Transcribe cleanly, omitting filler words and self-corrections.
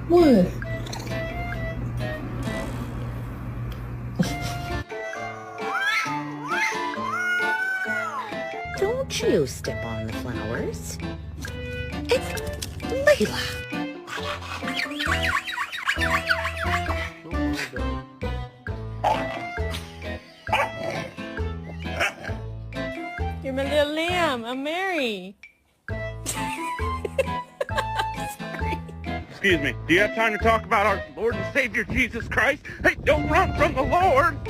What? Don't you step on the flowers. It's Layla. You're my little lamb. I'm Mary. Excuse me, do you have time to talk about our Lord and Savior Jesus Christ? Hey, don't run from the Lord!